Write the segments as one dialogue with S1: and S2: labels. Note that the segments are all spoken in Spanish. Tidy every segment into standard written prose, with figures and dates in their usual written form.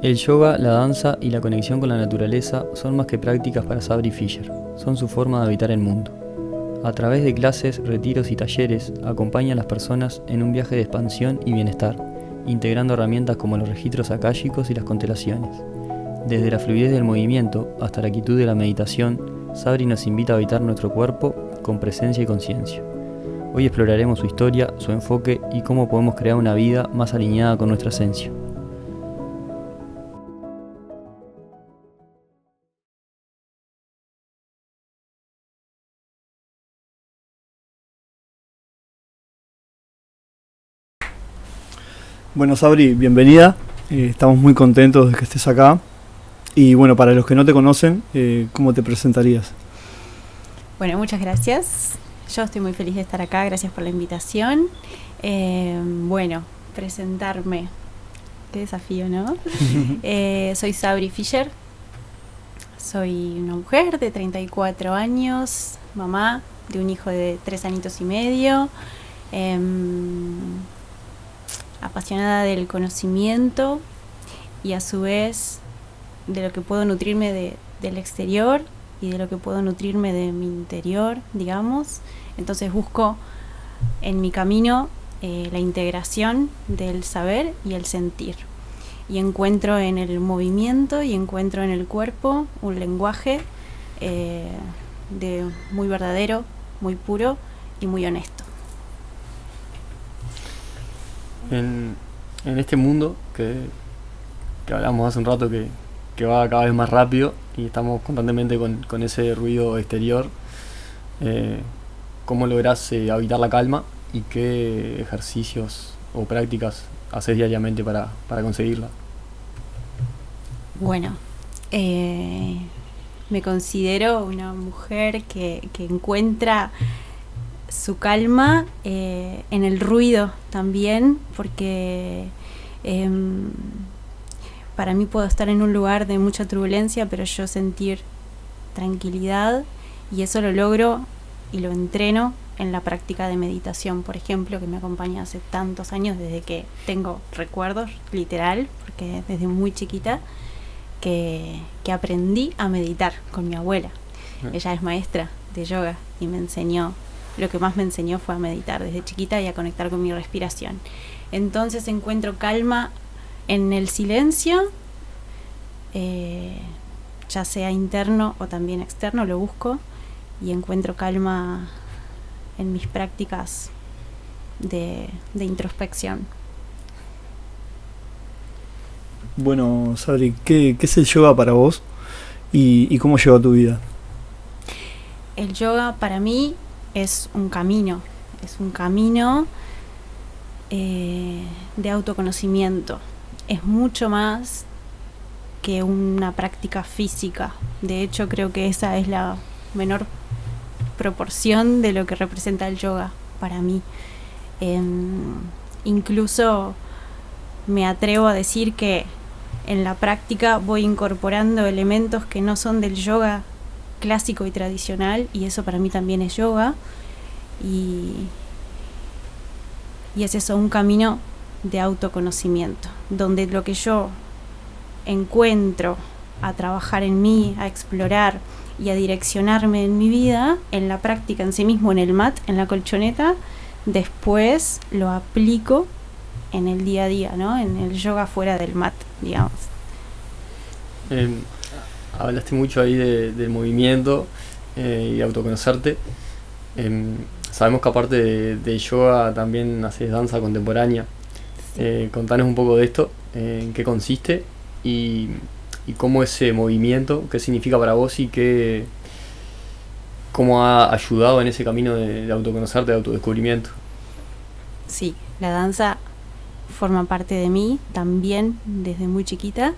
S1: El yoga, la danza y la conexión con la naturaleza son más que prácticas para Sabri Fisher, son su forma de habitar el mundo. A través de clases, retiros y talleres, acompaña a las personas en un viaje de expansión y bienestar, integrando herramientas como los registros akáshicos y las constelaciones. Desde la fluidez del movimiento hasta la quietud de la meditación, Sabri nos invita a habitar nuestro cuerpo con presencia y conciencia. Hoy exploraremos su historia, su enfoque y cómo podemos crear una vida más alineada con nuestra esencia.
S2: Bueno, Sabri, bienvenida. Estamos muy contentos de que estés acá. Y bueno, para los que no te conocen, ¿cómo te presentarías?
S3: Bueno, muchas gracias. Yo estoy muy feliz de estar acá. Gracias por la invitación. Bueno, presentarme. Qué desafío, ¿no? Soy Sabri Fisher. Soy una mujer de 34 años, mamá de un hijo de 3 añitos y medio. Apasionada del conocimiento y a su vez de lo que puedo nutrirme del exterior y de lo que puedo nutrirme de mi interior, digamos. Entonces busco en mi camino la integración del saber y el sentir. Y encuentro en el movimiento y encuentro en el cuerpo un lenguaje muy verdadero, muy puro y muy honesto.
S1: En este mundo que hablamos hace un rato que va cada vez más rápido y estamos constantemente con ese ruido exterior, ¿cómo lográs habitar la calma y qué ejercicios o prácticas haces diariamente para conseguirla?
S3: Bueno, me considero una mujer que encuentra su calma en el ruido también, porque para mí puedo estar en un lugar de mucha turbulencia, pero yo sentir tranquilidad, y eso lo logro y lo entreno en la práctica de meditación, por ejemplo, que me acompaña hace tantos años, desde que tengo recuerdos, literal, porque desde muy chiquita que aprendí a meditar con mi abuela. Ella es maestra de yoga y me enseñó. Lo que más me enseñó fue a meditar desde chiquita y a conectar con mi respiración. Entonces encuentro calma en el silencio, ya sea interno o también externo, lo busco, y encuentro calma en mis prácticas de introspección.
S2: Bueno, Sabri, ¿qué es el yoga para vos y cómo llegó a tu vida?
S3: El yoga para mí es un camino de autoconocimiento. Es mucho más que una práctica física. De hecho, creo que esa es la menor proporción de lo que representa el yoga para mí. Incluso me atrevo a decir que en la práctica voy incorporando elementos que no son del yoga clásico y tradicional, y eso para mí también es yoga, y es eso, un camino de autoconocimiento, donde lo que yo encuentro a trabajar en mí, a explorar y a direccionarme en mi vida, en la práctica en sí mismo, en el mat, en la colchoneta, después lo aplico en el día a día, ¿no? En el yoga fuera del mat, digamos.
S1: Hablaste mucho ahí del movimiento y de autoconocerte. Sabemos que aparte de yoga también haces danza contemporánea. Sí. Contanos un poco de esto, en qué consiste y cómo ese movimiento, qué significa para vos y cómo ha ayudado en ese camino de autoconocerte, de autodescubrimiento.
S3: Sí, la danza forma parte de mí también desde muy chiquita.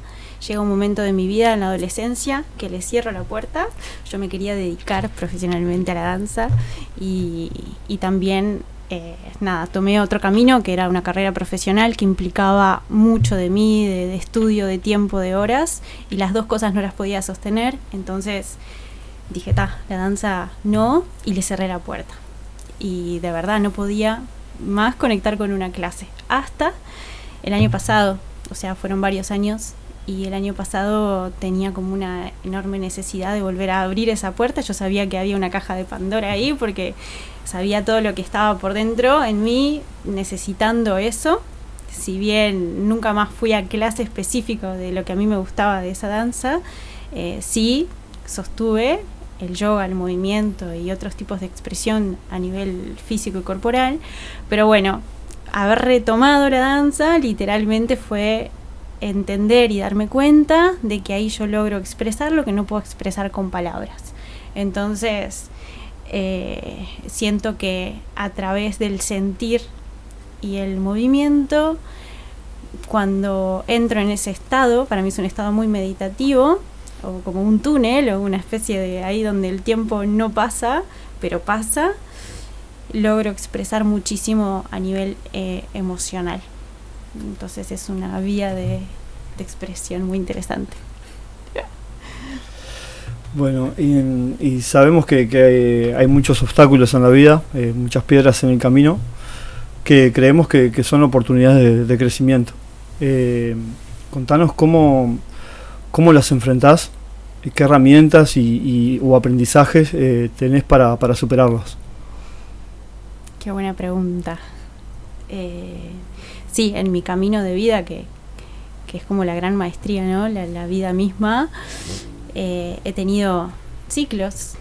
S3: Llega un momento de mi vida en la adolescencia que le cierro la puerta. Yo me quería dedicar profesionalmente a la danza y también tomé otro camino que era una carrera profesional que implicaba mucho de mí, de estudio, de tiempo, de horas, y las dos cosas no las podía sostener. Entonces dije, la danza no, y le cerré la puerta. Y de verdad no podía más conectar con una clase. Hasta el año pasado, o sea, fueron varios años, y el año pasado tenía como una enorme necesidad de volver a abrir esa puerta. Yo sabía que había una caja de Pandora ahí porque sabía todo lo que estaba por dentro en mí necesitando eso. Si bien nunca más fui a clase específica de lo que a mí me gustaba de esa danza, sí sostuve el yoga, el movimiento y otros tipos de expresión a nivel físico y corporal. Pero bueno, haber retomado la danza literalmente fue entender y darme cuenta de que ahí yo logro expresar lo que no puedo expresar con palabras. Entonces siento que a través del sentir y el movimiento, cuando entro en ese estado, para mí es un estado muy meditativo, o como un túnel, o una especie de ahí donde el tiempo no pasa, pero pasa, logro expresar muchísimo a nivel emocional. Entonces es una vía de expresión muy interesante.
S2: Bueno, y sabemos que hay muchos obstáculos en la vida, muchas piedras en el camino, que creemos que son oportunidades de crecimiento. Contanos cómo las enfrentás, qué herramientas o aprendizajes tenés para superarlos.
S3: Qué buena pregunta. Sí, en mi camino de vida, que es como la gran maestría, ¿no? La vida misma, he tenido ciclos,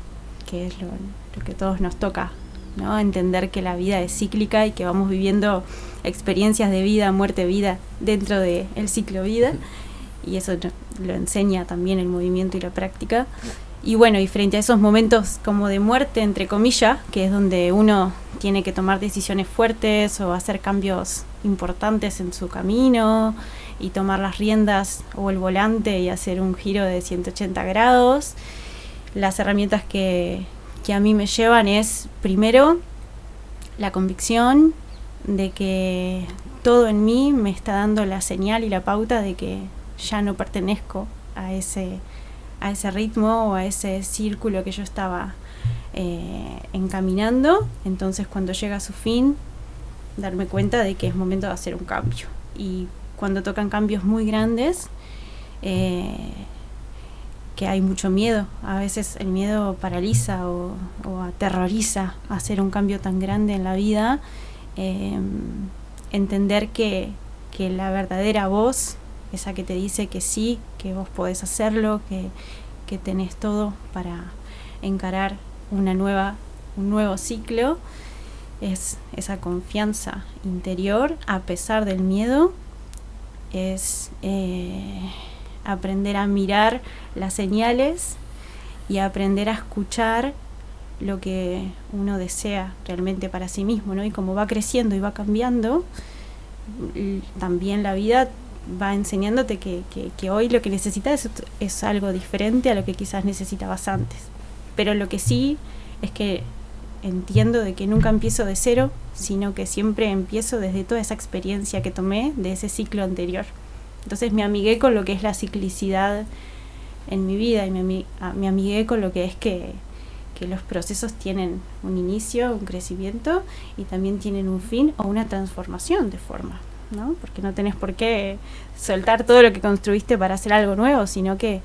S3: que es lo que a todos nos toca, ¿no? Entender que la vida es cíclica y que vamos viviendo experiencias de vida, muerte, vida dentro del ciclo vida, y eso lo enseña también el movimiento y la práctica. Y bueno, y frente a esos momentos como de muerte, entre comillas, que es donde uno tiene que tomar decisiones fuertes o hacer cambios importantes en su camino y tomar las riendas o el volante y hacer un giro de 180 grados, las herramientas que a mí me llevan es, primero, la convicción de que todo en mí me está dando la señal y la pauta de que ya no pertenezco a ese ritmo o a ese círculo que yo estaba encaminando. Entonces, cuando llega a su fin, darme cuenta de que es momento de hacer un cambio. Y cuando tocan cambios muy grandes, que hay mucho miedo, a veces el miedo paraliza o aterroriza hacer un cambio tan grande en la vida, entender que la verdadera voz, esa que te dice que sí, que vos podés hacerlo, que tenés todo para encarar un nuevo ciclo, es esa confianza interior a pesar del miedo, es aprender a mirar las señales y aprender a escuchar lo que uno desea realmente para sí mismo, ¿no? Y como va creciendo y va cambiando, también la vida va enseñándote que hoy lo que necesitas es algo diferente a lo que quizás necesitabas antes. Pero lo que sí es que entiendo de que nunca empiezo de cero, sino que siempre empiezo desde toda esa experiencia que tomé de ese ciclo anterior. Entonces me amigué con lo que es la ciclicidad en mi vida y me amigué con lo que es que los procesos tienen un inicio, un crecimiento y también tienen un fin o una transformación de forma, ¿no? Porque no tenés por qué soltar todo lo que construiste para hacer algo nuevo, sino que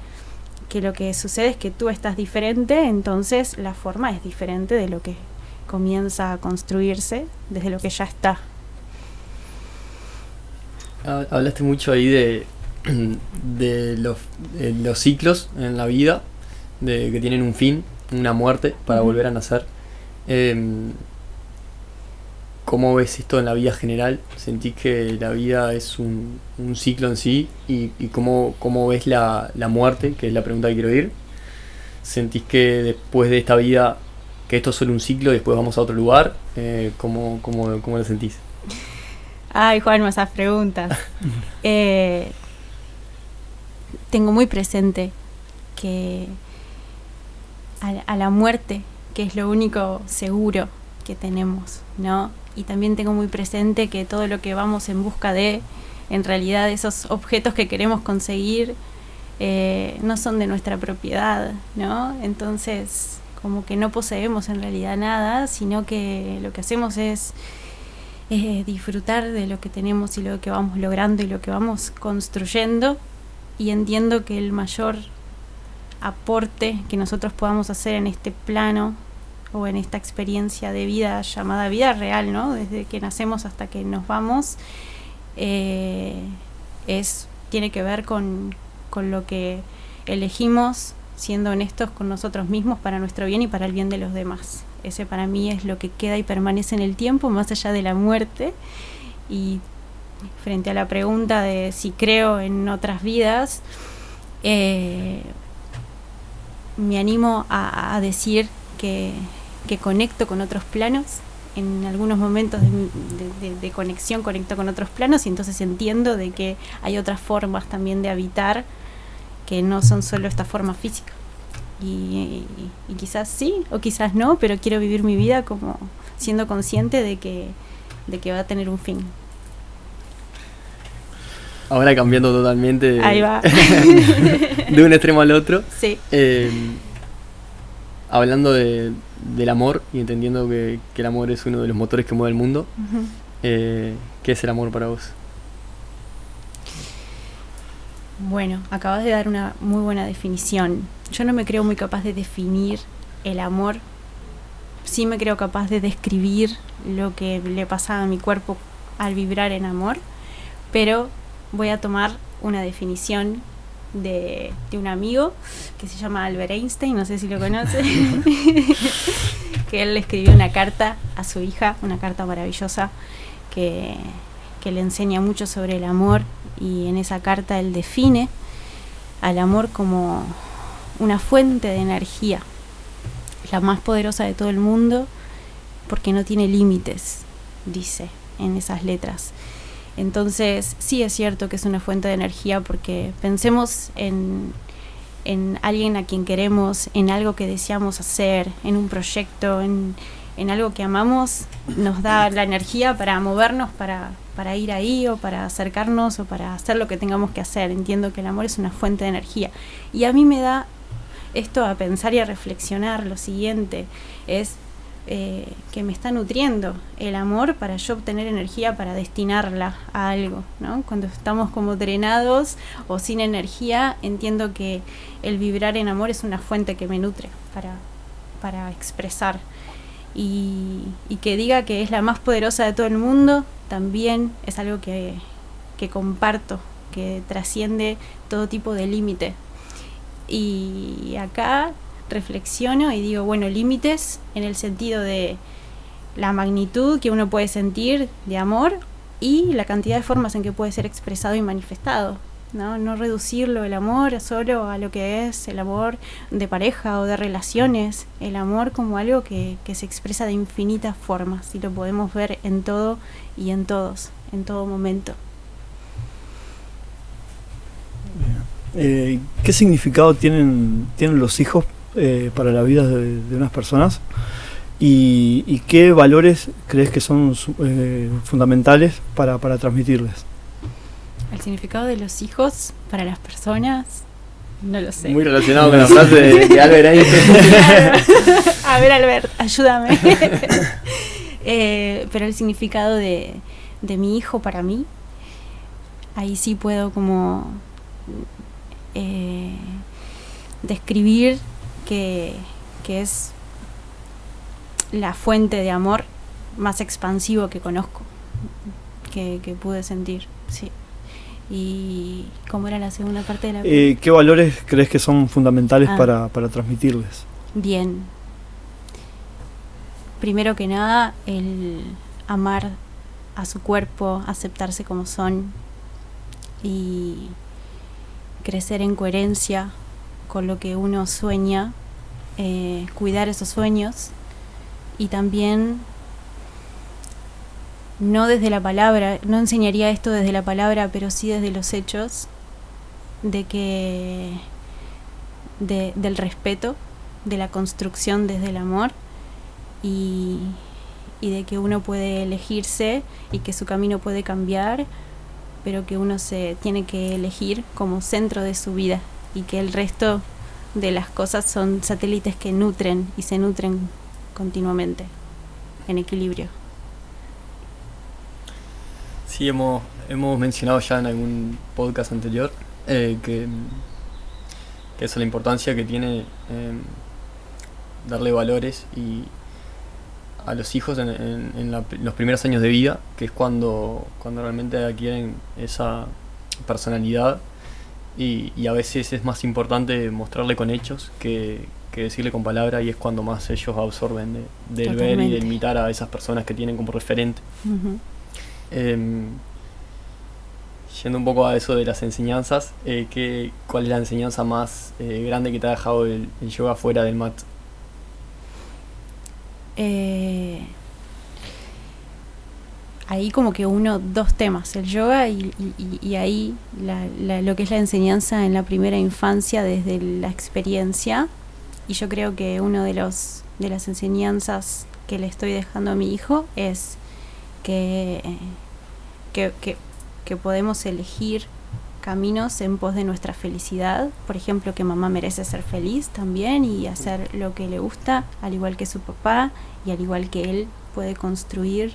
S3: lo que sucede es que tú estás diferente, entonces la forma es diferente de lo que comienza a construirse desde lo que ya está.
S1: Hablaste mucho ahí de los ciclos en la vida, de que tienen un fin, una muerte para volver a nacer. ¿Cómo ves esto en la vida general? ¿Sentís que la vida es un ciclo en sí? ¿Y cómo ves la muerte? Que es la pregunta que quiero ir. ¿Sentís que después de esta vida, que esto es solo un ciclo y después vamos a otro lugar? ¿Cómo lo sentís?
S3: Ay, Juan, esas preguntas. Tengo muy presente que a la muerte, que es lo único seguro que tenemos, ¿no? Y también tengo muy presente que todo lo que vamos en busca de, en realidad esos objetos que queremos conseguir, no son de nuestra propiedad, ¿no? Entonces, como que no poseemos en realidad nada, sino que lo que hacemos es disfrutar de lo que tenemos y lo que vamos logrando y lo que vamos construyendo, y entiendo que el mayor aporte que nosotros podamos hacer en este plano o en esta experiencia de vida llamada vida real, ¿no? Desde que nacemos hasta que nos vamos, tiene que ver con lo que elegimos, siendo honestos con nosotros mismos para nuestro bien y para el bien de los demás. Ese para mí es lo que queda y permanece en el tiempo, más allá de la muerte. Y frente a la pregunta de si creo en otras vidas, me animo a decir que conecto con otros planos. En algunos momentos de conexión conecto con otros planos, y entonces entiendo de que hay otras formas también de habitar que no son solo esta forma física. Y quizás sí o quizás no, pero quiero vivir mi vida como siendo consciente de que va a tener un fin.
S1: Ahora cambiando totalmente
S3: Ahí va.
S1: de un extremo al otro.
S3: Sí.
S1: Hablando del amor y entendiendo que el amor es uno de los motores que mueve el mundo,
S3: Uh-huh.
S1: ¿qué es el amor para vos?
S3: Bueno, acabas de dar una muy buena definición. Yo no me creo muy capaz de definir el amor. Sí me creo capaz de describir lo que le pasa a mi cuerpo al vibrar en amor, pero voy a tomar una definición de un amigo que se llama Albert Einstein, no sé si lo conoce, que él le escribió una carta a su hija, una carta maravillosa que le enseña mucho sobre el amor, y en esa carta él define al amor como una fuente de energía, la más poderosa de todo el mundo, porque no tiene límites, dice en esas letras. Entonces sí es cierto que es una fuente de energía, porque pensemos en alguien a quien queremos, en algo que deseamos hacer, en un proyecto, en algo que amamos, nos da la energía para movernos, para ir ahí, o para acercarnos, o para hacer lo que tengamos que hacer. Entiendo que el amor es una fuente de energía, y a mí me da esto a pensar y a reflexionar lo siguiente, es que me está nutriendo el amor para yo obtener energía para destinarla a algo, ¿no? Cuando estamos como drenados o sin energía, entiendo que el vibrar en amor es una fuente que me nutre para expresar, y que diga que es la más poderosa de todo el mundo también es algo que comparto, que trasciende todo tipo de límite. Y acá reflexiono y digo, bueno, límites en el sentido de la magnitud que uno puede sentir de amor y la cantidad de formas en que puede ser expresado y manifestado, ¿no? No reducirlo, el amor, solo a lo que es el amor de pareja o de relaciones, el amor como algo que se expresa de infinitas formas, y lo podemos ver en todo y en todos, en todo momento.
S2: ¿Qué significado tienen los hijos para la vida de unas personas? ¿Y qué valores crees que son fundamentales para transmitirles?
S3: El significado de los hijos para las personas, no lo sé.
S1: Muy relacionado con la frase de Albert Einstein.
S3: A ver, Albert, ayúdame. Pero el significado de mi hijo para mí, ahí sí puedo como describir que es la fuente de amor más expansivo que conozco, que pude sentir, sí. ¿Y cómo era la segunda parte de la pregunta?
S2: ¿Qué valores crees que son fundamentales para transmitirles?
S3: Bien. Primero que nada, el amar a su cuerpo, aceptarse como son y crecer en coherencia con lo que uno sueña, cuidar esos sueños, y también no desde la palabra, no enseñaría esto desde la palabra, pero sí desde los hechos, del respeto, de la construcción desde el amor, y de que uno puede elegirse y que su camino puede cambiar, pero que uno se tiene que elegir como centro de su vida, y que el resto de las cosas son satélites que nutren y se nutren continuamente en equilibrio.
S1: Sí, hemos mencionado ya en algún podcast anterior que es la importancia que tiene darle valores y a los hijos en los primeros años de vida, que es cuando realmente adquieren esa personalidad y a veces es más importante mostrarle con hechos que decirle con palabras, y es cuando más ellos absorben del ver y del imitar a esas personas que tienen como referente.
S3: Ujú.
S1: Yendo un poco a eso de las enseñanzas, ¿cuál es la enseñanza más grande que te ha dejado el yoga fuera del mat?
S3: Ahí como que dos temas, el yoga y ahí lo que es la enseñanza en la primera infancia desde la experiencia. Y yo creo que uno de las enseñanzas que le estoy dejando a mi hijo es que podemos elegir caminos en pos de nuestra felicidad. Por ejemplo, que mamá merece ser feliz también y hacer lo que le gusta, al igual que su papá, y al igual que él puede construir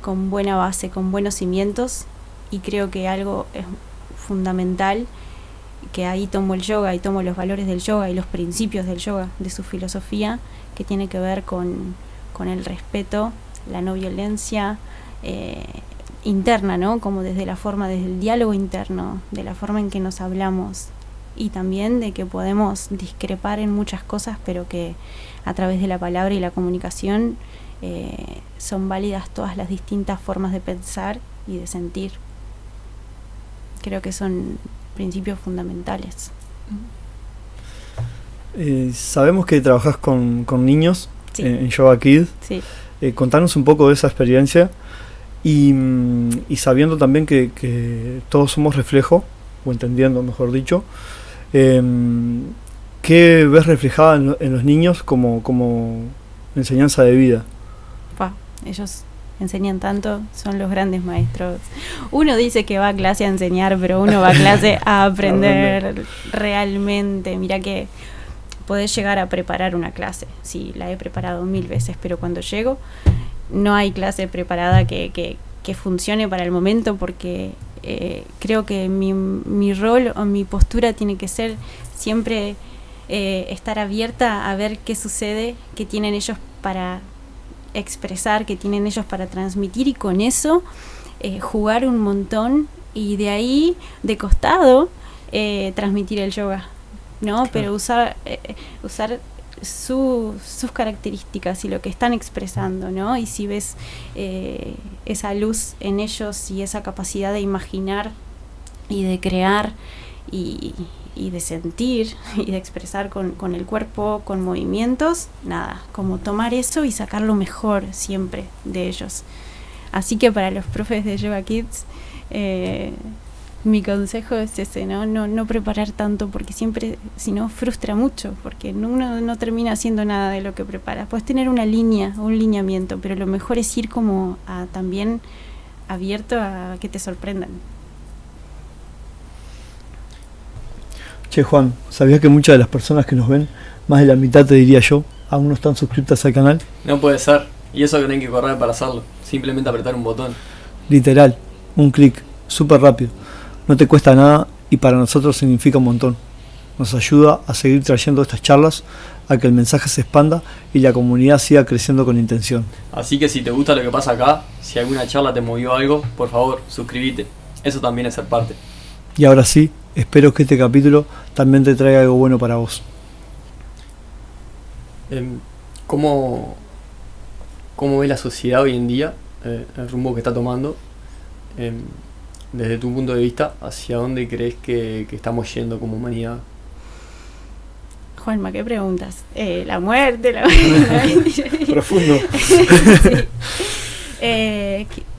S3: con buena base, con buenos cimientos. Y creo que algo es fundamental, que ahí tomo el yoga y tomo los valores del yoga y los principios del yoga, de su filosofía, que tiene que ver con el respeto, la no violencia interna, ¿no? Como desde el diálogo interno, de la forma en que nos hablamos, y también de que podemos discrepar en muchas cosas, pero que a través de la palabra y la comunicación son válidas todas las distintas formas de pensar y de sentir. Creo que son principios fundamentales.
S2: Sabemos que trabajás con niños,
S3: Sí.
S2: En Yoga Kids.
S3: Sí.
S2: Contanos un poco de esa experiencia y sabiendo también que todos somos reflejo, o entendiendo mejor dicho, ¿qué ves reflejada en los niños como enseñanza de vida?
S3: Ellos enseñan tanto, son los grandes maestros. Uno dice que va a clase a enseñar, pero uno va a clase a aprender realmente. Mira que podés llegar a preparar una clase. Sí, la he preparado 1000 veces, pero cuando llego no hay clase preparada que funcione para el momento, porque creo que mi rol o mi postura tiene que ser siempre estar abierta a ver qué sucede, qué tienen ellos para expresar, qué tienen ellos para transmitir, y con eso jugar un montón, y de ahí de costado transmitir el yoga, ¿no? Claro. Pero usar sus características y lo que están expresando, ¿no? Y si ves esa luz en ellos y esa capacidad de imaginar y de crear y de sentir y de expresar con el cuerpo, con movimientos, nada, como tomar eso y sacar lo mejor siempre de ellos. Así que para los profes de Yoga Kids, mi consejo es ese, no preparar tanto, porque siempre, si no, frustra mucho, porque uno no termina haciendo nada de lo que prepara. Puedes tener una línea, un lineamiento, pero lo mejor es ir como también abierto a que te sorprendan.
S2: Che, Juan, ¿sabías que muchas de las personas que nos ven, más de la mitad te diría yo, aún no están suscritas al canal?
S1: No puede ser, y eso que no hay que correr para hacerlo, simplemente apretar un botón.
S2: Literal, un clic, súper rápido, no te cuesta nada y para nosotros significa un montón. Nos ayuda a seguir trayendo estas charlas, a que el mensaje se expanda y la comunidad siga creciendo con intención.
S1: Así que si te gusta lo que pasa acá, si alguna charla te movió algo, por favor, suscríbete, eso también es ser parte.
S2: Y ahora sí, espero que este capítulo también te traiga algo bueno para vos.
S1: ¿Cómo ve la sociedad hoy en día, el rumbo que está tomando? Desde tu punto de vista, ¿hacia dónde crees que estamos yendo como humanidad?
S3: Juanma, ¿qué preguntas? La muerte.
S2: Profundo.
S3: Sí.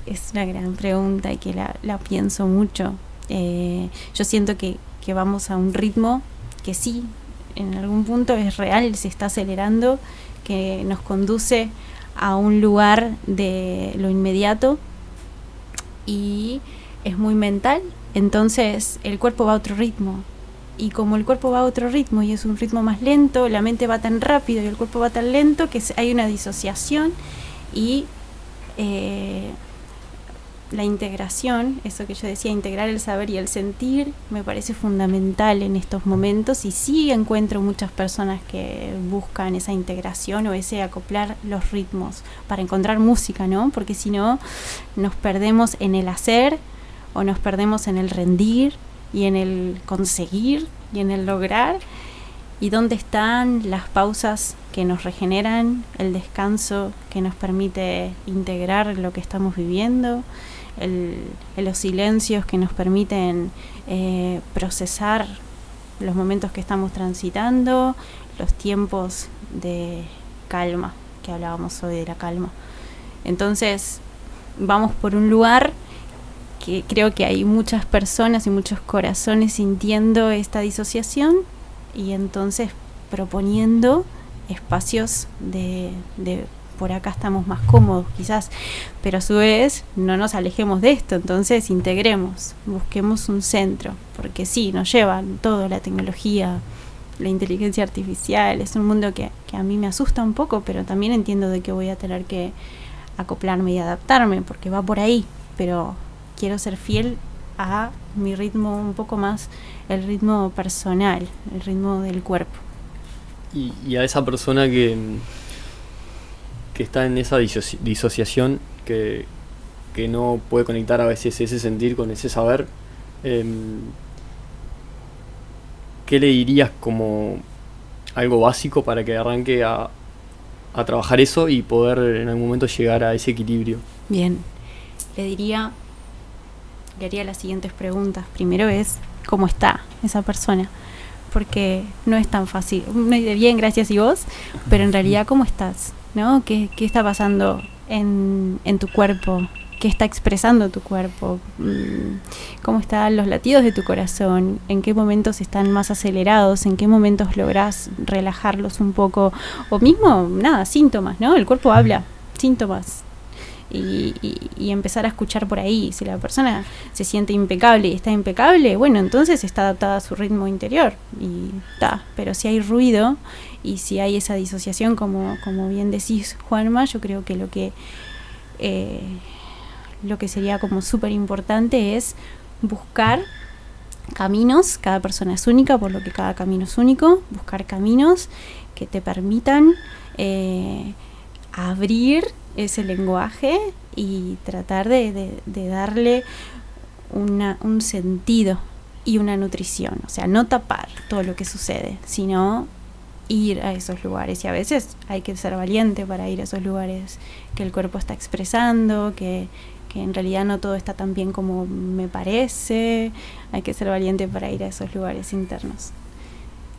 S3: Es una gran pregunta y que la pienso mucho. Yo siento que vamos a un ritmo que sí, en algún punto es real, se está acelerando, que nos conduce a un lugar de lo inmediato y es muy mental, entonces el cuerpo va a otro ritmo, y como el cuerpo va a otro ritmo y es un ritmo más lento, la mente va tan rápido y el cuerpo va tan lento que hay una disociación y la integración, eso que yo decía, integrar el saber y el sentir, me parece fundamental en estos momentos, y sí encuentro muchas personas que buscan esa integración o ese acoplar los ritmos para encontrar música, ¿no? Porque si no, nos perdemos en el hacer o nos perdemos en el rendir y en el conseguir y en el lograr. ¿Y dónde están las pausas que nos regeneran, el descanso que nos permite integrar lo que estamos viviendo, los silencios que nos permiten procesar los momentos que estamos transitando, los tiempos de calma, que hablábamos hoy de la calma? Entonces, vamos por un lugar que creo que hay muchas personas y muchos corazones sintiendo esta disociación, y entonces proponiendo espacios de por acá estamos más cómodos quizás, pero a su vez no nos alejemos de esto. Entonces integremos, busquemos un centro, porque sí, nos lleva toda la tecnología, la inteligencia artificial, es un mundo que a mí me asusta un poco, pero también entiendo de que voy a tener que acoplarme y adaptarme, porque va por ahí, pero quiero ser fiel a mi ritmo, un poco más el ritmo personal, el ritmo del cuerpo.
S1: Y a esa persona que está en esa disociación, que no puede conectar a veces ese sentir con ese saber, ¿qué le dirías como algo básico para que arranque a trabajar eso y poder en algún momento llegar a ese equilibrio?
S3: Bien, le haría las siguientes preguntas. Primero es, ¿cómo está esa persona? Porque no es tan fácil. Uno dice, bien, gracias, ¿y vos? Pero en realidad, ¿cómo estás? ¿No? ¿Qué está pasando en tu cuerpo? ¿Qué está expresando tu cuerpo? ¿Cómo están los latidos de tu corazón? ¿En qué momentos están más acelerados? ¿En qué momentos lográs relajarlos un poco? O mismo, síntomas, ¿no? El cuerpo habla, síntomas. Y empezar a escuchar por ahí. Si la persona se siente impecable y está impecable, bueno, entonces está adaptada a su ritmo interior y está. Pero si hay ruido y si hay esa disociación, como bien decís, Juanma, yo creo que lo que sería como súper importante es buscar caminos. Cada persona es única, por lo que cada camino es único. Buscar caminos que te permitan abrir ese lenguaje y tratar de darle un sentido y una nutrición. O sea, no tapar todo lo que sucede, sino ir a esos lugares. Y a veces hay que ser valiente para ir a esos lugares que el cuerpo está expresando, que en realidad no todo está tan bien como me parece. Hay que ser valiente para ir a esos lugares internos.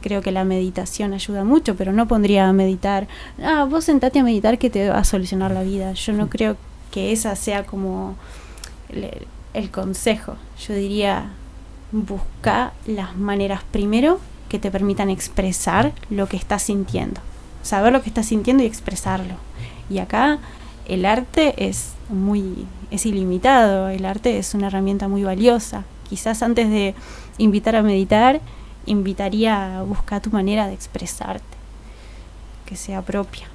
S3: Creo que la meditación ayuda mucho, pero no pondría a meditar, vos sentate a meditar que te va a solucionar la vida. Yo no creo que esa sea como el consejo. Yo diría, busca las maneras primero que te permitan expresar lo que estás sintiendo. Saber lo que estás sintiendo y expresarlo. Y acá el arte es ilimitado, el arte es una herramienta muy valiosa. Quizás antes de invitar a meditar, invitaría a buscar tu manera de expresarte, que sea propia.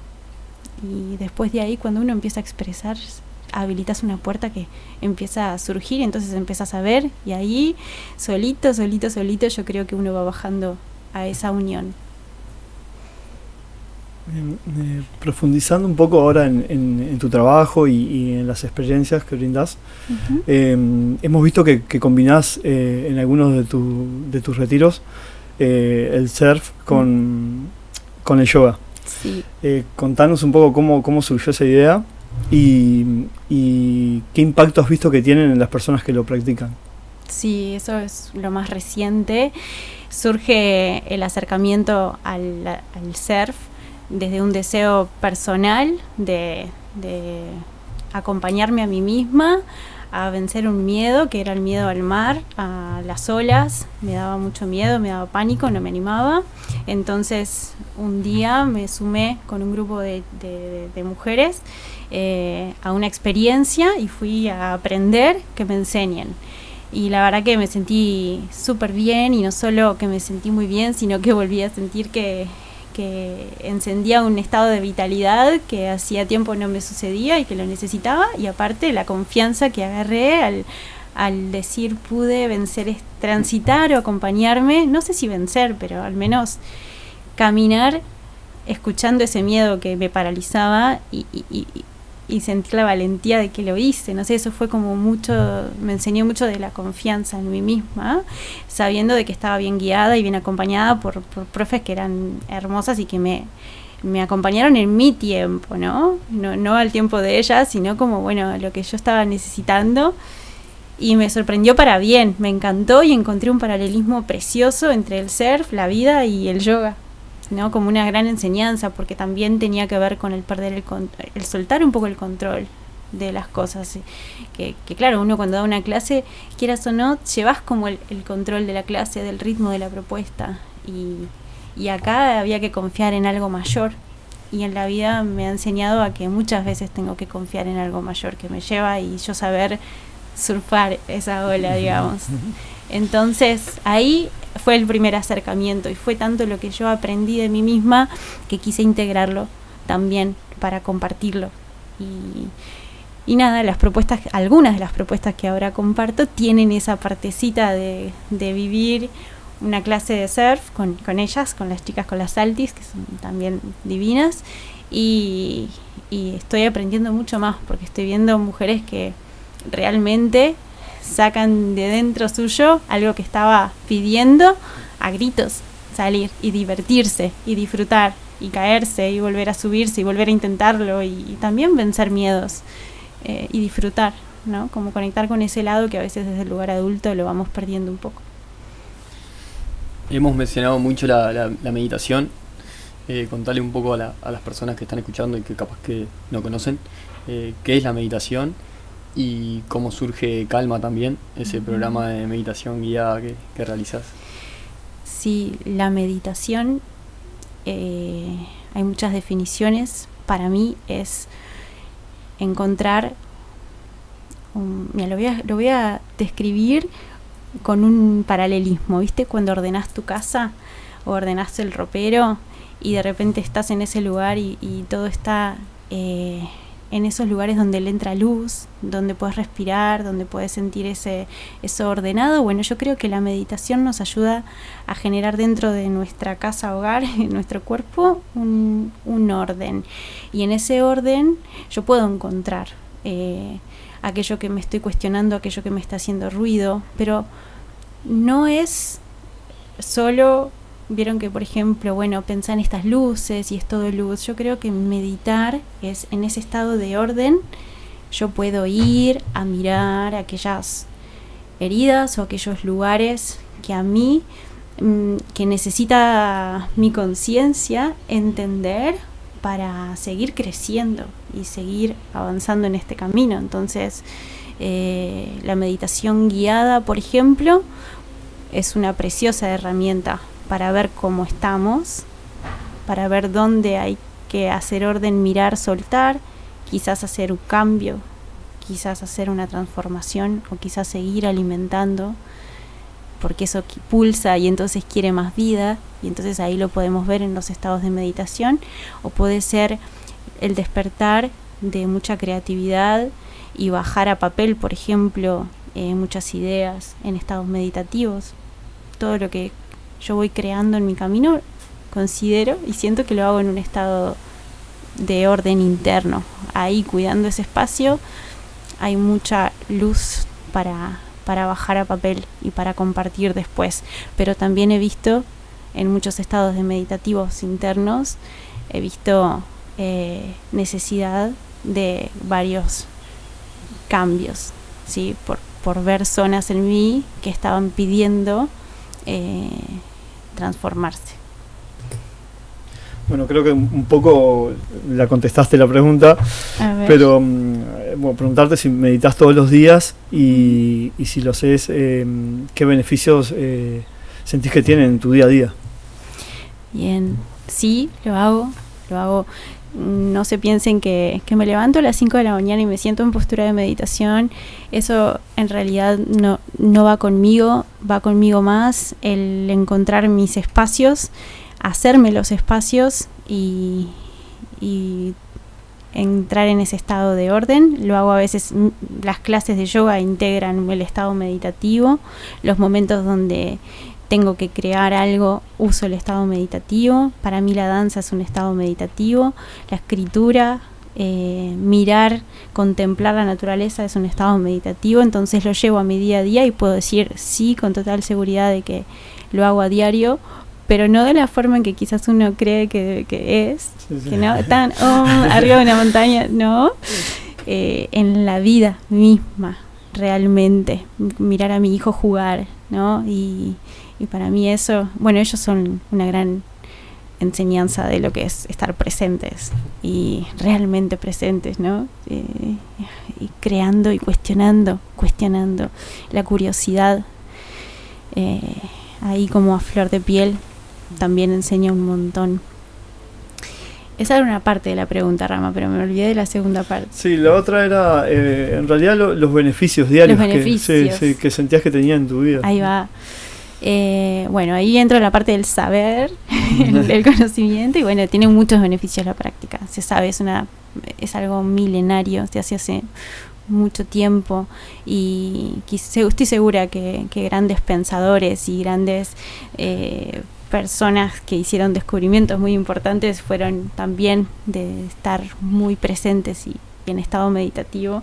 S3: Y después de ahí, cuando uno empieza a expresar, habilitas una puerta que empieza a surgir, entonces empiezas a ver, y ahí, solito, yo creo que uno va bajando a esa unión.
S2: Profundizando un poco ahora en tu trabajo y en las experiencias que brindás, hemos visto que combinás en algunos de tus retiros el surf con el yoga.
S3: Sí.
S2: Contanos un poco cómo surgió esa idea y qué impacto has visto que tienen en las personas que lo practican.
S3: Sí, eso es lo más reciente. Surge el acercamiento al surf desde un deseo personal de acompañarme a mí misma a vencer un miedo, que era el miedo al mar, a las olas. Me daba mucho miedo, me daba pánico, no me animaba. Entonces un día me sumé con un grupo de mujeres a una experiencia y fui a aprender, que me enseñen. Y la verdad que me sentí súper bien, y no solo que me sentí muy bien, sino que volví a sentir que que encendía un estado de vitalidad que hacía tiempo no me sucedía y que lo necesitaba, y aparte la confianza que agarré al decir pude vencer, transitar o acompañarme, no sé si vencer, pero al menos caminar escuchando ese miedo que me paralizaba y sentir la valentía de que lo hice. No sé, eso fue como mucho, me enseñó mucho de la confianza en mí misma, sabiendo de que estaba bien guiada y bien acompañada por profes que eran hermosas y que me acompañaron en mi tiempo, ¿no? No al tiempo de ellas, sino como, bueno, lo que yo estaba necesitando. Y me sorprendió para bien, me encantó y encontré un paralelismo precioso entre el surf, la vida y el yoga, ¿no? Como una gran enseñanza, porque también tenía que ver con el perder el soltar un poco el control de las cosas. Que claro, uno cuando da una clase, quieras o no, llevas como el control de la clase, del ritmo de la propuesta. Y acá había que confiar en algo mayor. Y en la vida me ha enseñado a que muchas veces tengo que confiar en algo mayor que me lleva y yo saber surfar esa ola, digamos. Entonces ahí fue el primer acercamiento y fue tanto lo que yo aprendí de mí misma que quise integrarlo también para compartirlo. Y nada, algunas de las propuestas que ahora comparto tienen esa partecita de vivir una clase de surf con ellas, con las chicas, con las Saltis, que son también divinas, y estoy aprendiendo mucho más porque estoy viendo mujeres que realmente sacan de dentro suyo algo que estaba pidiendo a gritos, salir y divertirse y disfrutar y caerse y volver a subirse y volver a intentarlo y también vencer miedos y disfrutar, ¿no? Como conectar con ese lado que a veces desde el lugar adulto lo vamos perdiendo un poco.
S1: Hemos mencionado mucho la meditación. Contarle un poco a las personas que están escuchando y que capaz que no conocen qué es la meditación y cómo surge Calma también, ese programa de meditación guiada que realizás.
S3: Sí, la meditación, hay muchas definiciones. Para mí es encontrar, lo voy a describir con un paralelismo. ¿Viste cuando ordenás tu casa o ordenás el ropero y de repente estás en ese lugar y todo está en esos lugares donde le entra luz, donde puedes respirar, donde puedes sentir eso ordenado? Bueno, yo creo que la meditación nos ayuda a generar dentro de nuestra casa hogar, en nuestro cuerpo, un orden. Y en ese orden yo puedo encontrar aquello que me estoy cuestionando, aquello que me está haciendo ruido, pero no es solo... Vieron que, por ejemplo, pensar en estas luces y es todo luz. Yo creo que meditar es en ese estado de orden. Yo puedo ir a mirar aquellas heridas o aquellos lugares que a mí, que necesita mi conciencia entender para seguir creciendo y seguir avanzando en este camino. Entonces, la meditación guiada, por ejemplo, es una preciosa herramienta para ver cómo estamos, para ver dónde hay que hacer orden, mirar, soltar, quizás hacer un cambio, quizás hacer una transformación o quizás seguir alimentando, porque eso pulsa y entonces quiere más vida, y entonces ahí lo podemos ver en los estados de meditación, o puede ser el despertar de mucha creatividad y bajar a papel, por ejemplo, muchas ideas en estados meditativos. Todo lo que yo voy creando en mi camino, considero y siento que lo hago en un estado de orden interno. Ahí, cuidando ese espacio, hay mucha luz para bajar a papel y para compartir después. Pero también he visto en muchos estados de meditativos internos, he visto necesidad de varios cambios, ¿sí? Por ver zonas en mí que estaban pidiendo transformarse.
S2: Bueno, creo que un poco la contestaste la pregunta, pero preguntarte si meditas todos los días y si lo haces, ¿qué beneficios sentís que tienen en tu día a día?
S3: Bien, sí, lo hago. No se piensen que me levanto a las 5 de la mañana y me siento en postura de meditación. Eso en realidad no va conmigo más el encontrar mis espacios. hacerme los espacios y entrar en ese estado de orden. Lo hago a veces, las clases de yoga integran el estado meditativo, los momentos donde tengo que crear algo, uso el estado meditativo. Para mí la danza es un estado meditativo, la escritura, mirar, contemplar la naturaleza es un estado meditativo. Entonces lo llevo a mi día a día y puedo decir sí con total seguridad de que lo hago a diario, pero no de la forma en que quizás uno cree que es, sí. Que no, tan arriba de una montaña, no, en la vida misma, realmente, mirar a mi hijo jugar, ¿no? Y para mí eso, bueno, ellos son una gran enseñanza de lo que es estar presentes y realmente presentes, ¿no? Y creando y cuestionando la curiosidad, ahí como a flor de piel, también enseña un montón. Esa era una parte de la pregunta, Rama, pero me olvidé de la segunda parte.
S2: Sí, la otra era, en realidad, los beneficios diarios, que sentías que tenía en tu vida.
S3: Ahí va. Bueno, ahí entro en la parte del saber, del conocimiento, y bueno, tiene muchos beneficios la práctica. Se sabe, es algo milenario, se hace mucho tiempo, y estoy segura que grandes pensadores y grandes personas que hicieron descubrimientos muy importantes fueron también de estar muy presentes y en estado meditativo.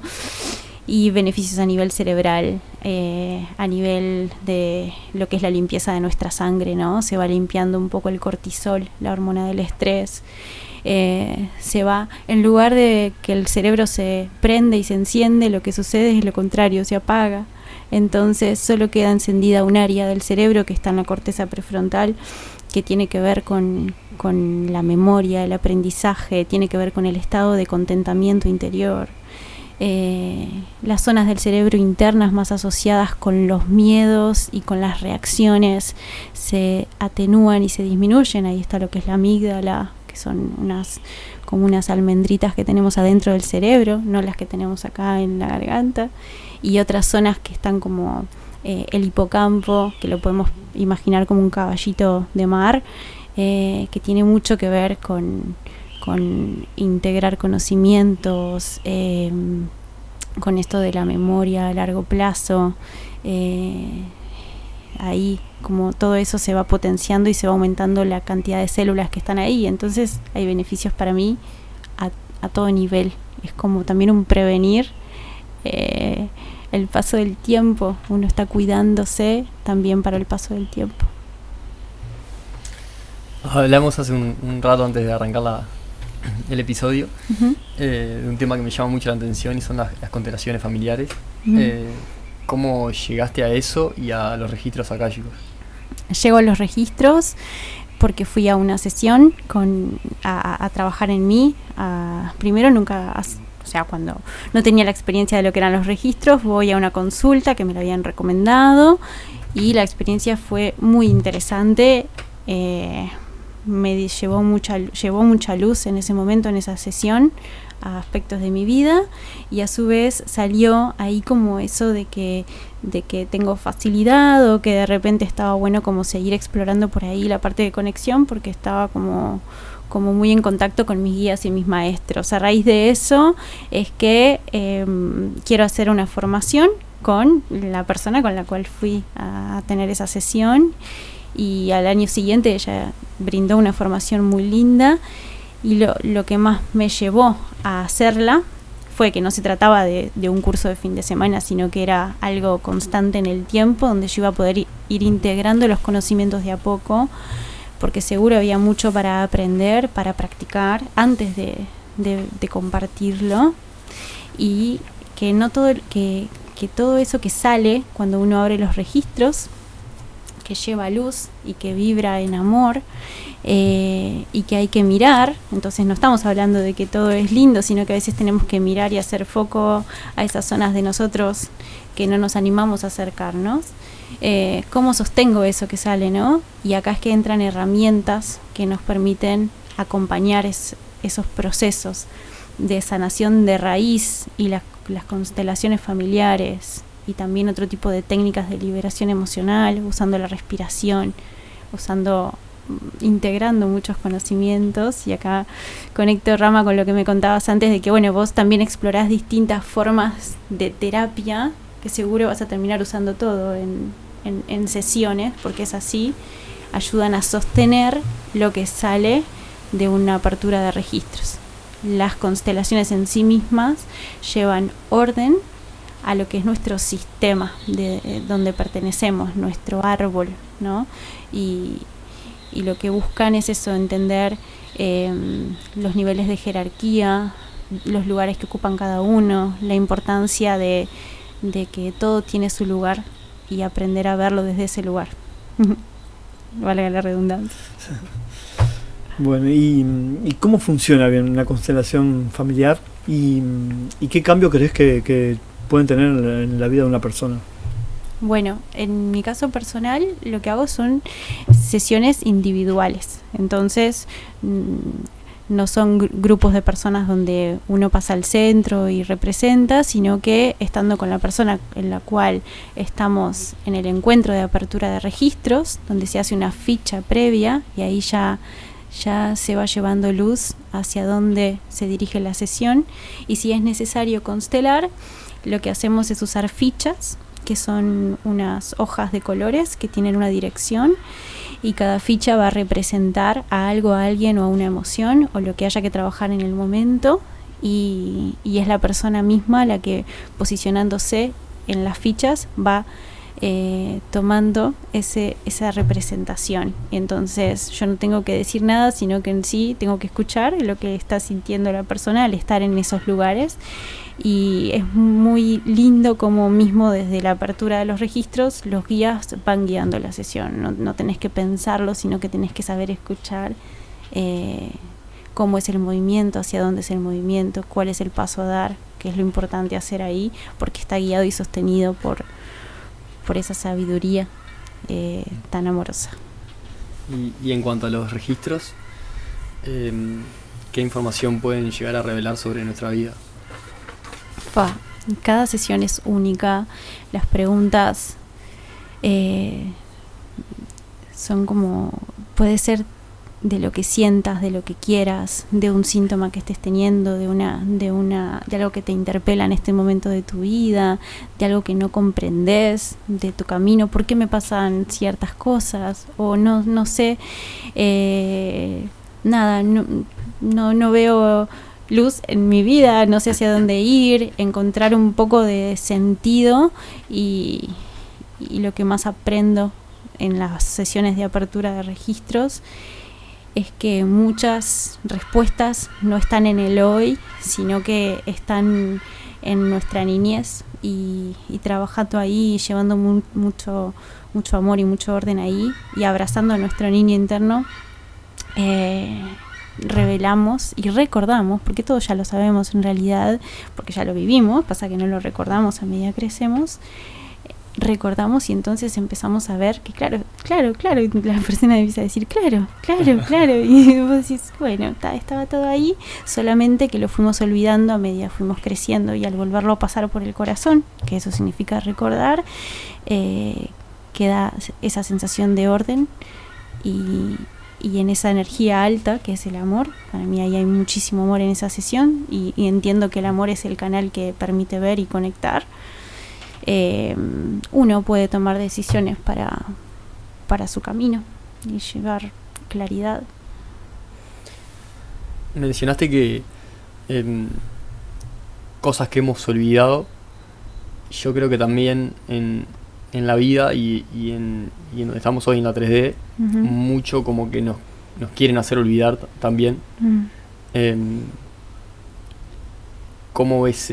S3: Y beneficios a nivel cerebral, a nivel de lo que es la limpieza de nuestra sangre, ¿no? Se va limpiando un poco el cortisol, la hormona del estrés. Se va, en lugar de que el cerebro se prende y se enciende, lo que sucede es lo contrario, se apaga. Entonces solo queda encendida un área del cerebro que está en la corteza prefrontal, que tiene que ver con la memoria, el aprendizaje, tiene que ver con el estado de contentamiento interior. Las zonas del cerebro internas más asociadas con los miedos y con las reacciones se atenúan y se disminuyen. Ahí está lo que es la amígdala, que son como unas almendritas que tenemos adentro del cerebro, no las que tenemos acá en la garganta, y otras zonas que están como el hipocampo, que lo podemos imaginar como un caballito de mar, que tiene mucho que ver con integrar conocimientos, con esto de la memoria a largo plazo. Ahí como todo eso se va potenciando y se va aumentando la cantidad de células que están ahí. Entonces hay beneficios para mí a todo nivel. Es como también un prevenir el paso del tiempo. Uno está cuidándose también para el paso del tiempo.
S1: Hablamos hace un rato antes de arrancar el episodio, de un tema que me llama mucho la atención, y son las constelaciones familiares. ¿Cómo llegaste a eso y a los registros akáshicos?
S3: Llego a los registros porque fui a una sesión a trabajar en mí. Primero cuando no tenía la experiencia de lo que eran los registros, voy a una consulta que me la habían recomendado, y la experiencia fue muy interesante. Me llevó mucha luz en ese momento, en esa sesión, a aspectos de mi vida, y a su vez salió ahí como eso de que tengo facilidad, o que de repente estaba bueno como seguir explorando por ahí la parte de conexión, porque estaba como muy en contacto con mis guías y mis maestros. A raíz de eso es que quiero hacer una formación con la persona con la cual fui a tener esa sesión, y al año siguiente ella brindó una formación muy linda, y lo que más me llevó a hacerla fue que no se trataba de un curso de fin de semana, sino que era algo constante en el tiempo, donde yo iba a poder ir integrando los conocimientos de a poco, porque seguro había mucho para aprender, para practicar antes de compartirlo, y que no todo que todo eso que sale cuando uno abre los registros, que lleva luz y que vibra en amor, y que hay que mirar. Entonces no estamos hablando de que todo es lindo, sino que a veces tenemos que mirar y hacer foco a esas zonas de nosotros que no nos animamos a acercarnos. ¿Cómo sostengo eso que sale, no? Y acá es que entran herramientas que nos permiten acompañar esos procesos de sanación de raíz, y las constelaciones familiares, y también otro tipo de técnicas de liberación emocional, usando la respiración, usando integrando muchos conocimientos, y acá conecto, Rama, con lo que me contabas antes de que, bueno, vos también explorás distintas formas de terapia, que seguro vas a terminar usando todo en sesiones, porque es así, ayudan a sostener lo que sale de una apertura de registros. Las constelaciones en sí mismas llevan orden a lo que es nuestro sistema de donde pertenecemos, nuestro árbol, ¿no? Y lo que buscan es eso, entender los niveles de jerarquía, los lugares que ocupan cada uno, la importancia de que todo tiene su lugar y aprender a verlo desde ese lugar. Valga la redundancia.
S2: Bueno, ¿y cómo funciona bien una constelación familiar? ¿Y qué cambio crees que pueden tener en la vida de una persona?
S3: Bueno, en mi caso personal lo que hago son sesiones individuales. Entonces no son grupos de personas donde uno pasa al centro y representa, sino que estando con la persona en la cual estamos en el encuentro de apertura de registros, donde se hace una ficha previa y ahí ya se va llevando luz hacia dónde se dirige la sesión. Y si es necesario constelar, lo que hacemos es usar fichas, que son unas hojas de colores que tienen una dirección, y cada ficha va a representar a algo, a alguien o a una emoción o lo que haya que trabajar en el momento, y es la persona misma la que, posicionándose en las fichas, va tomando esa representación. Entonces yo no tengo que decir nada, sino que en sí tengo que escuchar lo que está sintiendo la persona al estar en esos lugares. Y es muy lindo como mismo desde la apertura de los registros los guías van guiando la sesión. No tenés que pensarlo, sino que tenés que saber escuchar cómo es el movimiento, hacia dónde es el movimiento, cuál es el paso a dar, qué es lo importante hacer ahí, porque está guiado y sostenido por esa sabiduría tan amorosa.
S1: Y en cuanto a los registros, ¿qué información pueden llegar a revelar sobre nuestra vida?
S3: Cada sesión es única. Las preguntas son como, puede ser de lo que sientas, de lo que quieras, de un síntoma que estés teniendo, de algo que te interpela en este momento de tu vida, de algo que no comprendes, de tu camino, por qué me pasan ciertas cosas, o no sé, nada, no veo luz en mi vida, no sé hacia dónde ir, encontrar un poco de sentido. Y lo que más aprendo en las sesiones de apertura de registros es que muchas respuestas no están en el hoy, sino que están en nuestra niñez, y trabajando ahí, llevando mucho amor y mucho orden ahí, y abrazando a nuestro niño interno, revelamos y recordamos, porque todo ya lo sabemos en realidad, porque ya lo vivimos, pasa que no lo recordamos a medida que crecemos. Recordamos y entonces empezamos a ver que claro, y la persona empieza a decir claro, y vos decís, bueno, estaba todo ahí, solamente que lo fuimos olvidando a medida fuimos creciendo, y al volverlo a pasar por el corazón, que eso significa recordar, queda esa sensación de orden y en esa energía alta que es el amor. Para mí ahí hay muchísimo amor en esa sesión, y entiendo que el amor es el canal que permite ver y conectar. Uno puede tomar decisiones para su camino y llevar claridad.
S1: Mencionaste que cosas que hemos olvidado, yo creo que también en la vida y en donde estamos hoy en la 3D, mucho como que nos quieren hacer olvidar también. ¿Cómo ves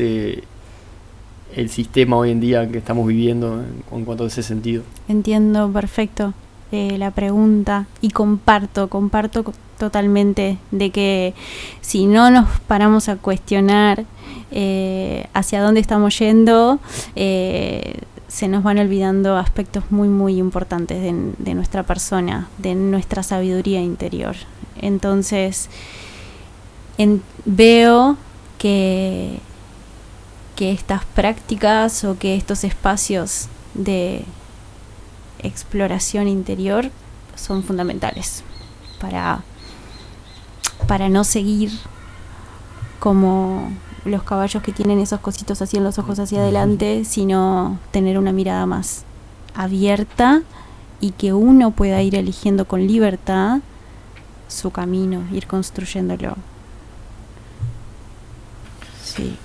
S1: el sistema hoy en día que estamos viviendo en cuanto a ese sentido?
S3: Entiendo perfecto la pregunta, y comparto totalmente de que si no nos paramos a cuestionar hacia dónde estamos yendo, se nos van olvidando aspectos muy muy importantes de nuestra persona, de nuestra sabiduría interior. Entonces veo que estas prácticas o que estos espacios de exploración interior son fundamentales. para no seguir como los caballos que tienen esos cositos así en los ojos hacia adelante, sino tener una mirada más abierta y que uno pueda ir eligiendo con libertad su camino, ir construyéndolo. Sí.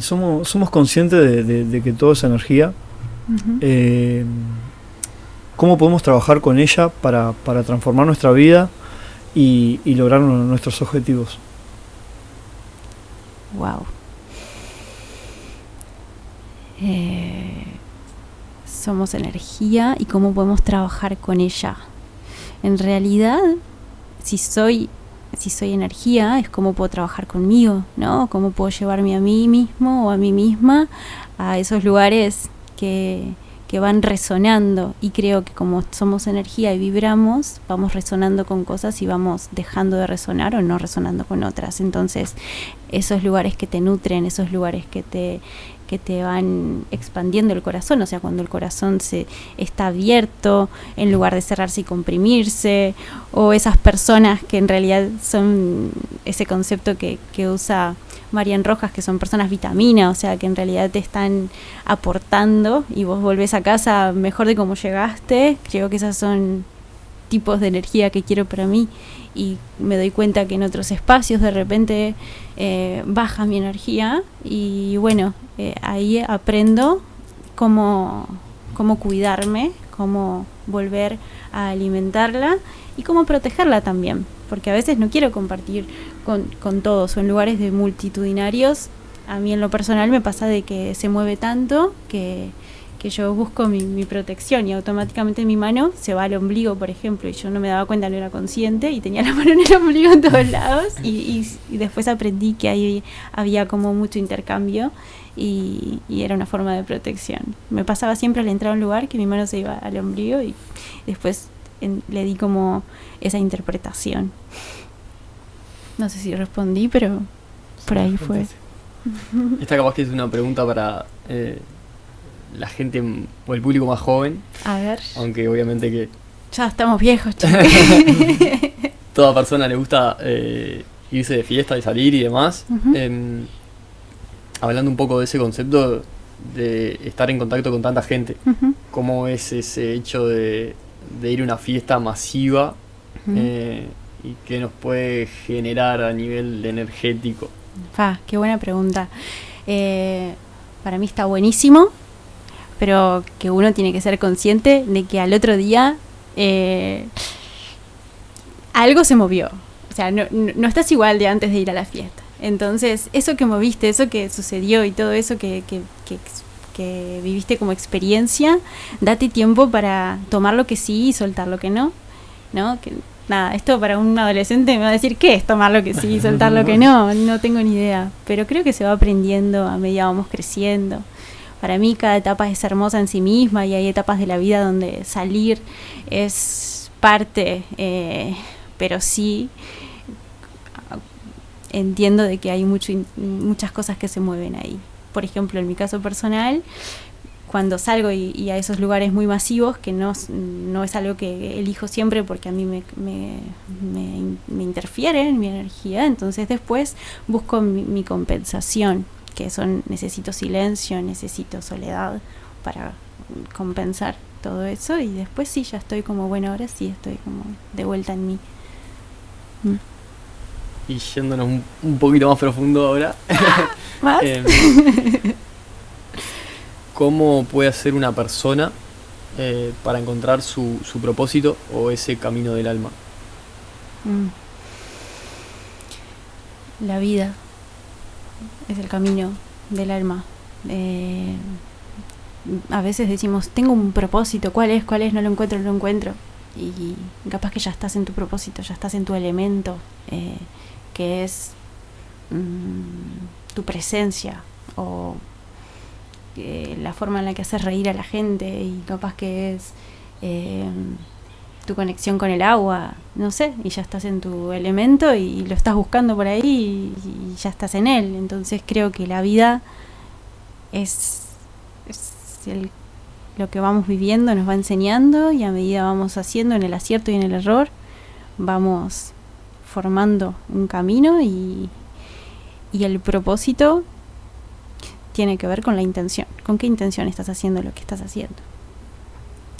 S2: Somos conscientes de que todo es energía.
S3: Uh-huh.
S2: ¿Cómo podemos trabajar con ella para transformar nuestra vida y lograr nuestros objetivos?
S3: Wow. Somos energía y cómo podemos trabajar con ella. En realidad, si soy energía, es cómo puedo trabajar conmigo, ¿no? Cómo puedo llevarme a mí mismo o a mí misma a esos lugares que van resonando, y creo que como somos energía y vibramos, vamos resonando con cosas y vamos dejando de resonar o no resonando con otras. Entonces, esos lugares que te nutren, esos lugares que te van expandiendo el corazón, o sea, cuando el corazón está abierto en lugar de cerrarse y comprimirse, o esas personas que en realidad son ese concepto que usa Marian Rojas, que son personas vitamina, o sea, que en realidad te están aportando y vos volvés a casa mejor de cómo llegaste. Creo que esos son tipos de energía que quiero para mí, y me doy cuenta que en otros espacios de repente baja mi energía, y bueno, ahí aprendo cómo cuidarme, cómo volver a alimentarla y cómo protegerla también, porque a veces no quiero compartir con todos, o en lugares de multitudinarios. A mí en lo personal me pasa de que se mueve tanto que yo busco mi protección, y automáticamente mi mano se va al ombligo, por ejemplo, y yo no me daba cuenta, no era consciente, y tenía la mano en el ombligo en todos lados, y después aprendí que ahí había como mucho intercambio, y era una forma de protección. Me pasaba siempre al entrar a un lugar que mi mano se iba al ombligo, y después le di como esa interpretación. No sé si respondí, pero por ahí fue.
S1: Esta capaz que es una pregunta para la gente o el público más joven.
S3: A ver.
S1: Aunque obviamente que
S3: ya estamos viejos, chicos.
S1: Toda persona le gusta irse de fiesta y salir y demás.
S3: Uh-huh.
S1: Hablando un poco de ese concepto de estar en contacto con tanta gente.
S3: Uh-huh.
S1: ¿Cómo es ese hecho de ir a una fiesta masiva?
S3: Uh-huh.
S1: ¿Y qué nos puede generar a nivel energético?
S3: Qué buena pregunta. Para mí está buenísimo, pero que uno tiene que ser consciente de que al otro día algo se movió. O sea, no estás igual de antes de ir a la fiesta. Entonces, eso que moviste, eso que sucedió y todo eso que viviste como experiencia, date tiempo para tomar lo que sí y soltar lo que no, ¿no? Nada, esto para un adolescente me va a decir, ¿qué es tomar lo que sí y soltar lo que no? No tengo ni idea, pero creo que se va aprendiendo a medida vamos creciendo. Para mí cada etapa es hermosa en sí misma, y hay etapas de la vida donde salir es parte, pero sí entiendo de que hay muchas cosas que se mueven ahí. Por ejemplo, en mi caso personal, cuando salgo y a esos lugares muy masivos, que no es algo que elijo siempre porque a mí me interfiere en mi energía, entonces después busco mi compensación, que necesito silencio, necesito soledad para compensar todo eso, y después sí, ya estoy como, bueno, ahora sí estoy como de vuelta en mí.
S1: Y yéndonos un poquito más profundo ahora.
S3: ¿Más?
S1: ¿Cómo puede hacer una persona para encontrar su propósito o ese camino del alma?
S3: La vida es el camino del alma. A veces decimos, tengo un propósito, ¿cuál es? No lo encuentro. Y capaz que ya estás en tu propósito, ya estás en tu elemento, que es tu presencia, o la forma en la que haces reír a la gente, y capaz que es tu conexión con el agua, no sé, y ya estás en tu elemento y lo estás buscando por ahí y ya estás en él. Entonces creo que la vida es lo que vamos viviendo, nos va enseñando, y a medida vamos haciendo en el acierto y en el error, vamos formando un camino y el propósito tiene que ver con la intención. ¿Con qué intención estás haciendo lo que estás haciendo?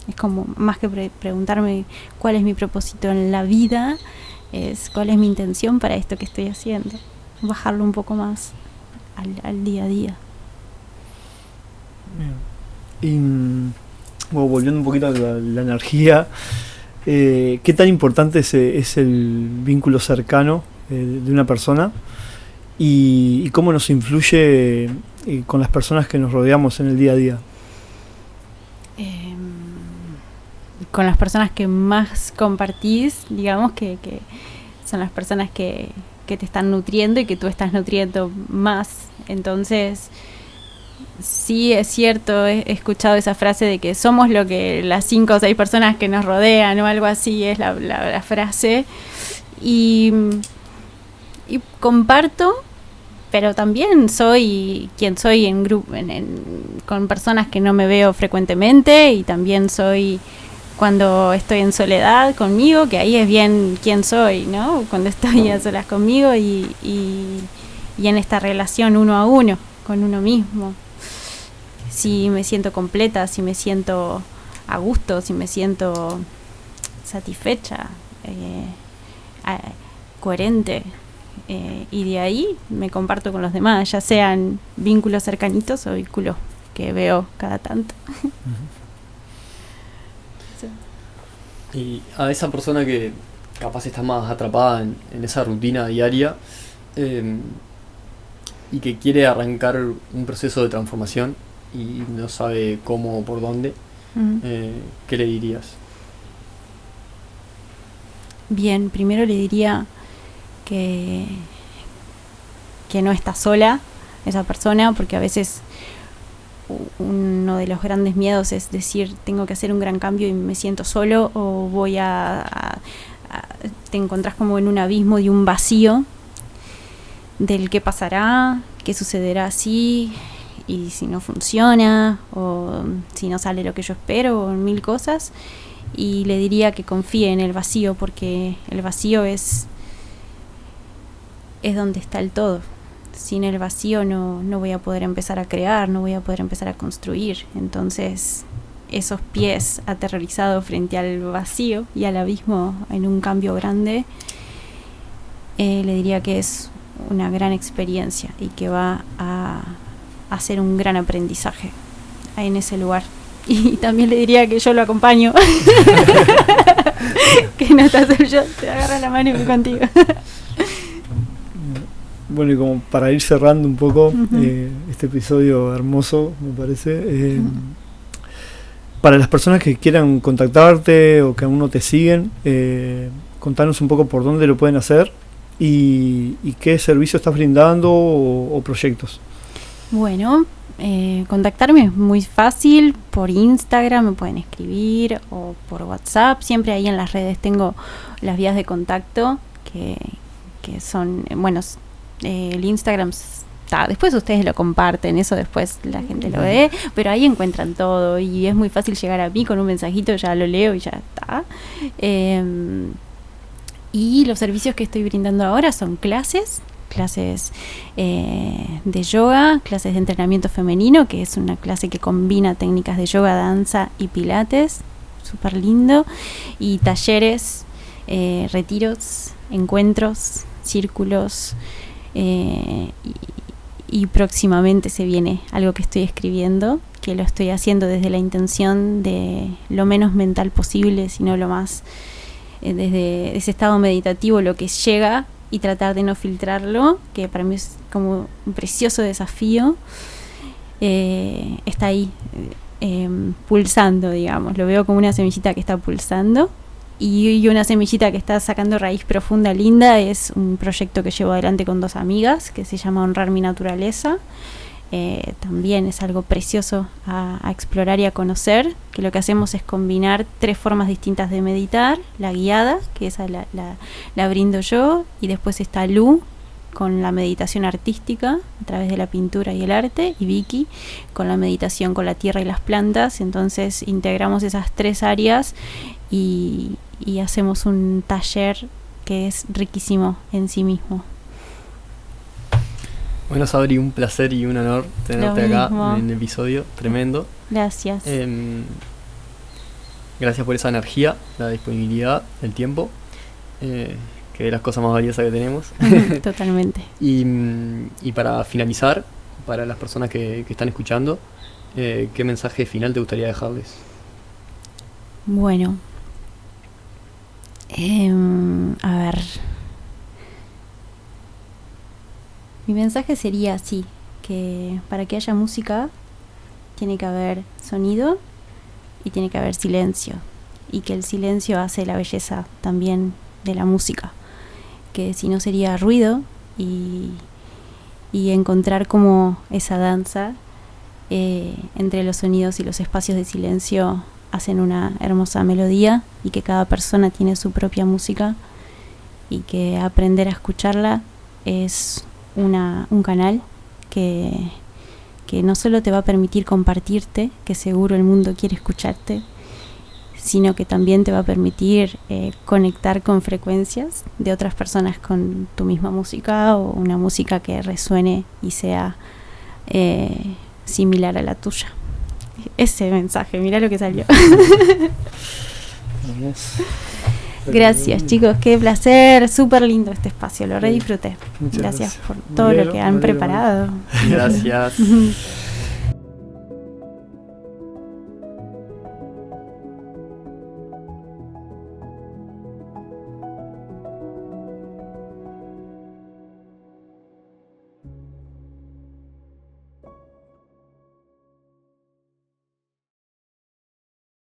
S3: Es como más que preguntarme cuál es mi propósito en la vida, es cuál es mi intención para esto que estoy haciendo. Bajarlo un poco más al día a día.
S2: Y bueno, volviendo un poquito a la energía, ¿qué tan importante es el vínculo cercano de una persona? Y cómo nos influye con las personas que nos rodeamos en el día a día.
S3: Con las personas que más compartís, digamos que son las personas que te están nutriendo y que tú estás nutriendo más. Entonces, sí es cierto, he escuchado esa frase de que somos lo que las 5 o 6 personas que nos rodean o algo así, es la frase. Y comparto, pero también soy quien soy en grupo, con personas que no me veo frecuentemente, y también soy cuando estoy en soledad conmigo, que ahí es bien quién soy, ¿no? Cuando estoy a solas conmigo y en esta relación uno a uno con uno mismo. Si me siento completa, si me siento a gusto, si me siento satisfecha, coherente, y de ahí me comparto con los demás, ya sean vínculos cercanitos o vínculos que veo cada tanto. Sí.
S1: Y a esa persona que capaz está más atrapada en esa rutina diaria y que quiere arrancar un proceso de transformación y no sabe cómo o por dónde, ¿qué le dirías?
S3: Bien, primero le diría que no está sola esa persona, porque a veces uno de los grandes miedos es decir, tengo que hacer un gran cambio y me siento solo, o te encontrás como en un abismo y un vacío del qué pasará, qué sucederá así, y si no funciona, o si no sale lo que yo espero, o 1000 cosas. Y le diría que confíe en el vacío, porque el vacío es donde está el todo. Sin el vacío no voy a poder empezar a crear, no voy a poder empezar a construir. Entonces, esos pies aterrorizados frente al vacío y al abismo en un cambio grande, le diría que es una gran experiencia y que va a hacer un gran aprendizaje en ese lugar. Y también le diría que yo lo acompaño. Que no estás solo, yo te agarro la mano y voy contigo.
S2: Bueno, y como para ir cerrando un poco este episodio hermoso, me parece, para las personas que quieran contactarte o que aún no te siguen, contanos un poco por dónde lo pueden hacer y qué servicio estás brindando o proyectos.
S3: Bueno, contactarme es muy fácil, por Instagram me pueden escribir, o por WhatsApp. Siempre ahí en las redes tengo las vías de contacto que son, bueno, el Instagram está, después ustedes lo comparten, eso después la gente lo ve, pero ahí encuentran todo y es muy fácil llegar a mí con un mensajito, ya lo leo y ya está. Y los servicios que estoy brindando ahora son clases de yoga, clases de entrenamiento femenino, que es una clase que combina técnicas de yoga, danza y pilates, súper lindo, y talleres, retiros, encuentros, círculos, y próximamente se viene algo que estoy escribiendo, que lo estoy haciendo desde la intención de lo menos mental posible, sino lo más desde ese estado meditativo, lo que llega, y tratar de no filtrarlo, que para mí es como un precioso desafío. Está ahí pulsando, digamos, lo veo como una semillita que está pulsando, y una semillita que está sacando raíz profunda, linda. Es un proyecto que llevo adelante con 2 amigas, que se llama Honrar mi Naturaleza. También es algo precioso a explorar y a conocer, que lo que hacemos es combinar 3 formas distintas de meditar: la guiada, que esa la brindo yo, y después está Lu con la meditación artística a través de la pintura y el arte, y Vicky con la meditación con la tierra y las plantas. Entonces integramos esas 3 áreas y y hacemos un taller que es riquísimo en sí mismo.
S1: Bueno, Sabri, un placer y un honor tenerte acá en el episodio, tremendo.
S3: Gracias.
S1: Gracias por esa energía, la disponibilidad, el tiempo, que es las cosas más valiosas que tenemos.
S3: Totalmente.
S1: Y para finalizar, para las personas que están escuchando, ¿qué mensaje final te gustaría dejarles?
S3: Bueno, a ver, mi mensaje sería así, que para que haya música tiene que haber sonido y tiene que haber silencio, y que el silencio hace la belleza también de la música, que si no sería ruido, y encontrar como esa danza entre los sonidos y los espacios de silencio hacen una hermosa melodía, y que cada persona tiene su propia música, y que aprender a escucharla es un canal que no solo te va a permitir compartirte, que seguro el mundo quiere escucharte, sino que también te va a permitir conectar con frecuencias de otras personas con tu misma música, o una música que resuene y sea similar a la tuya. Ese mensaje, mirá lo que salió. Gracias, chicos, qué placer, súper lindo este espacio, lo re disfruté. Gracias por todo lo que han preparado.
S1: Gracias.